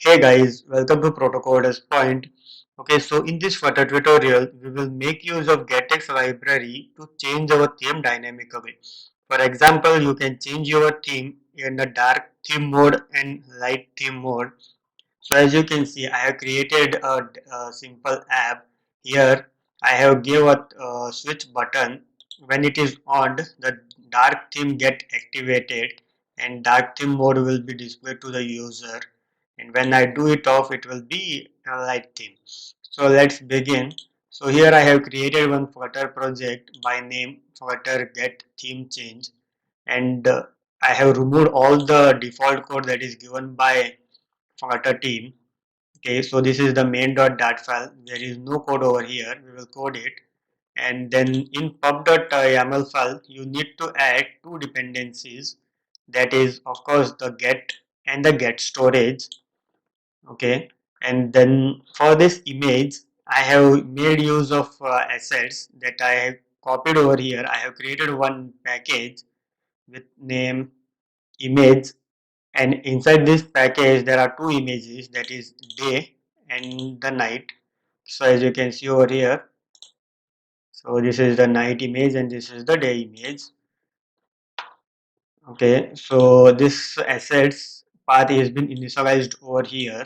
Hey guys, welcome to Protocoders Point. Okay, so in this Flutter tutorial, we will make use of GetX library to change our theme dynamically. For example, you can change your theme in the dark theme mode and light theme mode. So as you can see, I have created a simple app. Here, I have give a switch button. When it is on, the dark theme get activated and dark theme mode will be displayed to the user. And when I do it off, it will be a light theme. So let's begin. So here I have created one Flutter project by name Flutter Get Theme Change, and I have removed all the default code that is given by Flutter team. Okay, so this is the main.dat file. There is no code over here. We will code it. And then in pub.yaml file, you need to add two dependencies. That is, of course, the get and the get storage. Okay, and then for this image, I have made use of assets that I have copied over here. I have created one package with name image, and inside this package there are two images, that is day and the night. So as you can see over here, so this is the night image and this is the day image. Okay, so this assets path has been initialized over here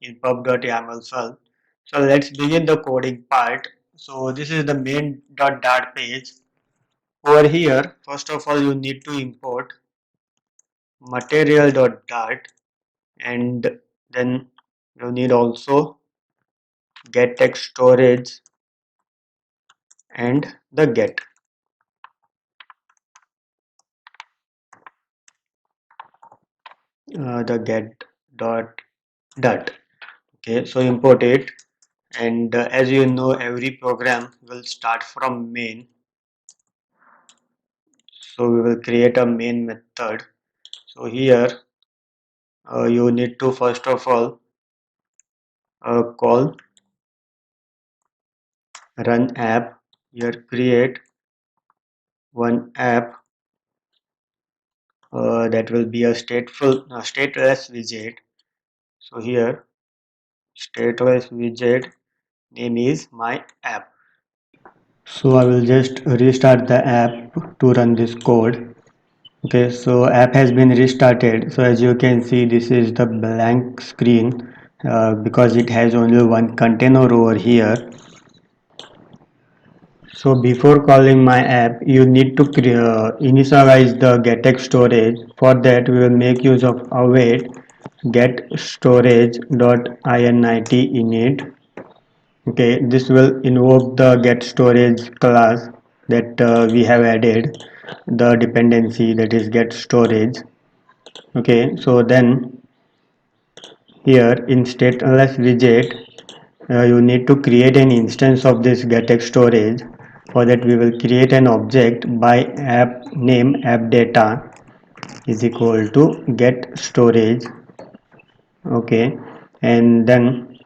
in pub.yaml file. So let's begin the coding part. So this is the main.dart page. Over here, first of all, you need to import material.dart, and then you need also get text storage and the get the get dot dart. Okay, so import it, and as you know, every program will start from main. So we will create a main method. So here you need to first of all call run app. Here create one app that will be a stateless widget. So here stateless widget name is my app. So I will just restart the app to run this code. Okay, so app has been restarted. So as you can see, this is the blank screen because it has only one container over here. So before calling my app, you need to initialize the getX storage. For that, we will make use of await get storage dot init init. Okay, this will invoke the get storage class that we have added, the dependency that is get storage. Okay, so then here in stateless widget, you need to create an instance of this getX storage. For that, we will create an object by app name app data is equal to get storage. Okay, and then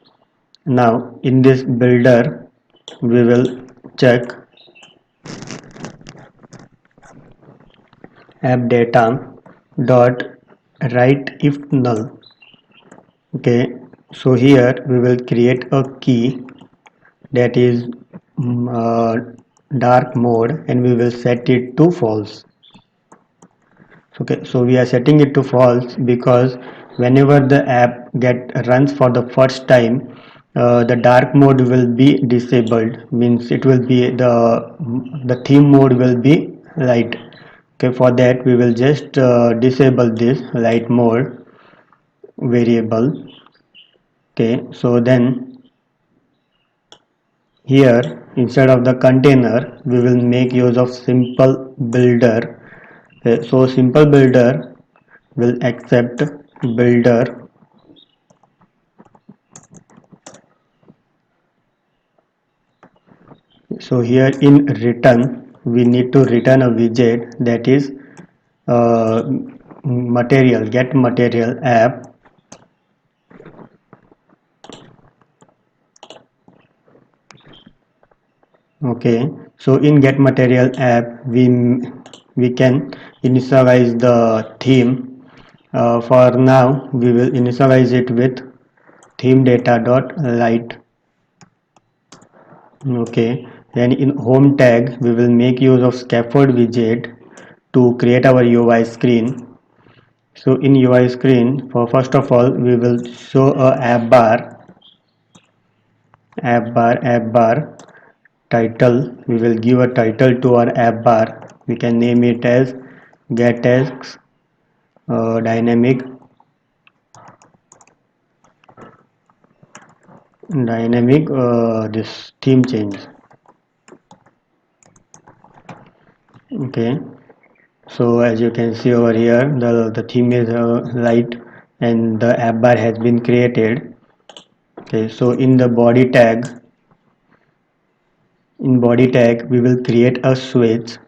now in this builder, we will check app data dot write if null. Okay, so here we will create a key that is dark mode, and we will set it to false. Okay, so we are setting it to false because whenever the app get runs for the first time, the dark mode will be disabled, means it will be the theme mode will be light. Okay, for that we will just disable this light mode variable. Okay, so then here instead of the container we will make use of simple builder. Okay, so simple builder will accept builder. So here in return we need to return a widget that is uh, material get material app. Okay, so in get material app we can initialize the theme. For now we will initialize it with theme data dot light. Okay, then in home tag we will make use of scaffold widget to create our UI screen. So in UI screen, for first of all we will show a app bar title. We will give a title to our app bar. We can name it as GetX dynamic this theme change. Okay, so as you can see over here, the theme is light and the app bar has been created. Okay, so in body tag we will create a switch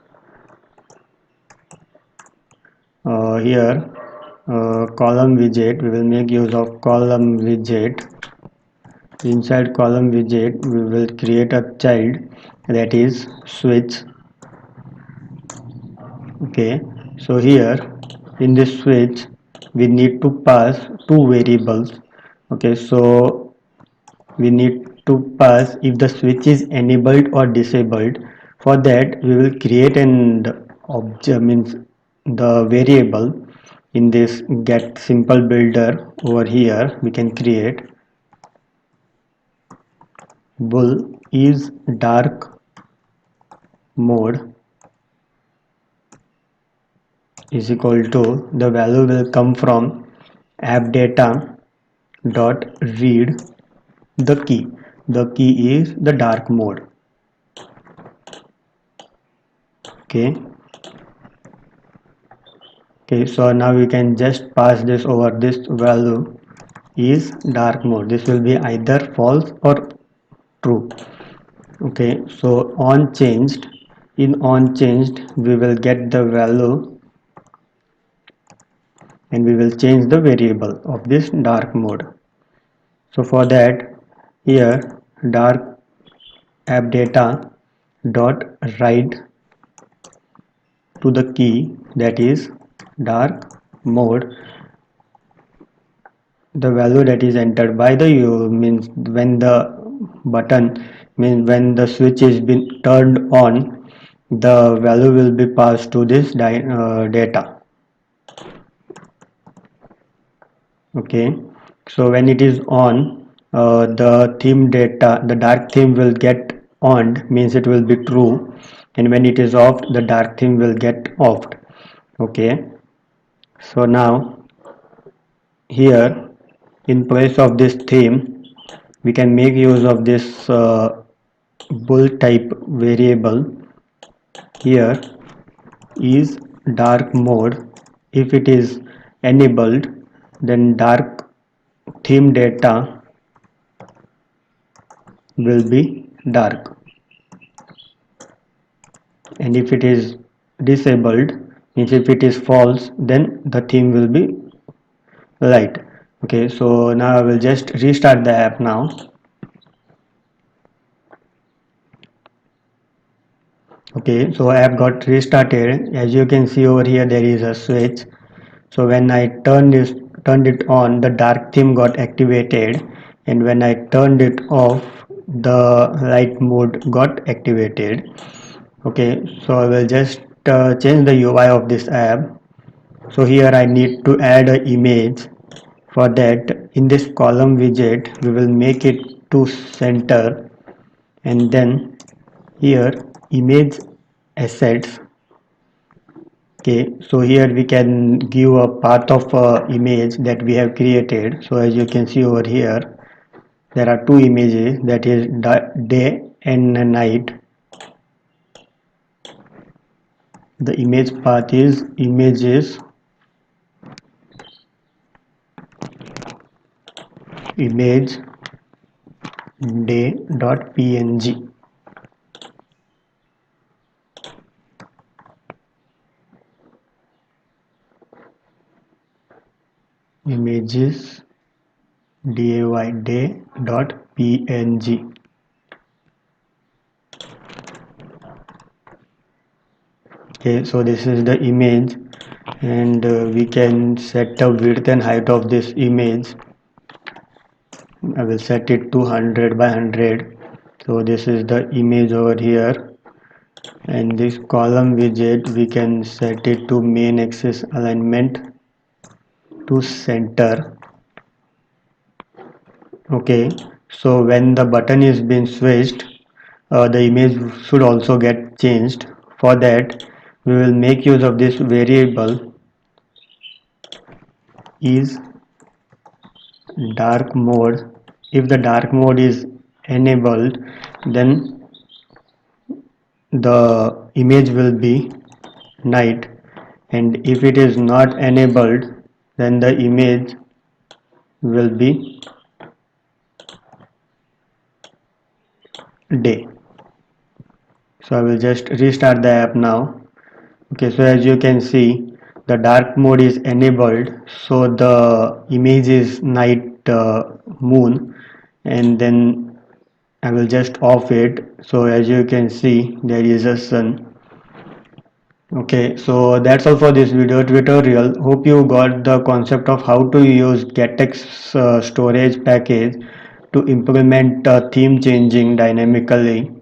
here. Column widget, we will make use of column widget. Inside column widget we will create a child, that is switch. Okay, so here in this switch we need to pass two variables. Okay, so we need to pass if the switch is enabled or disabled. For that we will create an object, means the variable in this get simple builder. Over here we can create bull is dark mode is equal to, the value will come from app data dot read the key is the dark mode. Okay, so now we can just pass this over, this value is dark mode, this will be either false or true. Okay, so on changed, in on changed we will get the value and we will change the variable of this dark mode. So for that, here dark app data dot write to the key, that is dark mode, the value that is entered by the u, means when the button, means when the switch is been turned on, the value will be passed to this data. Okay, so when it is on, the theme data, the dark theme will get on, means it will be true, and when it is off, the dark theme will get off. Okay, so now here in place of this theme we can make use of this bool type variable. Here is dark mode, if it is enabled then dark theme data will be dark, and if it is disabled, means if it is false, then the theme will be light. Okay, so now I will just restart the app now. Okay, so app got restarted. As you can see over here, there is a switch. So when I turned it on, the dark theme got activated, and when I turned it off, the light mode got activated. Okay, so I will just change the UI of this app. So here I need to add an image. For that, in this column widget we will make it to center, and then here image assets. Okay, so here we can give a path of image that we have created. So as you can see over here, there are two images, that is day and night. The image path is images image day.png. Images day.png. Okay, so this is the image, and we can set the width and height of this image. I will set it to 100 by 100. So this is the image over here, and this column widget we can set it to main axis alignment to center. Okay, so when the button is being switched, the image should also get changed. For that, we will make use of this variable is dark mode. If the dark mode is enabled, then the image will be night, and if it is not enabled, then the image will be day. So I will just restart the app now. Okay, so as you can see, the dark mode is enabled, so the image is night moon, and then I will just off it. So as you can see, there is a sun. Okay, so that's all for this video tutorial. Hope you got the concept of how to use GetX storage package to implement theme changing dynamically.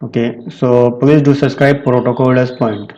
Okay, so please do subscribe Protocol as Point.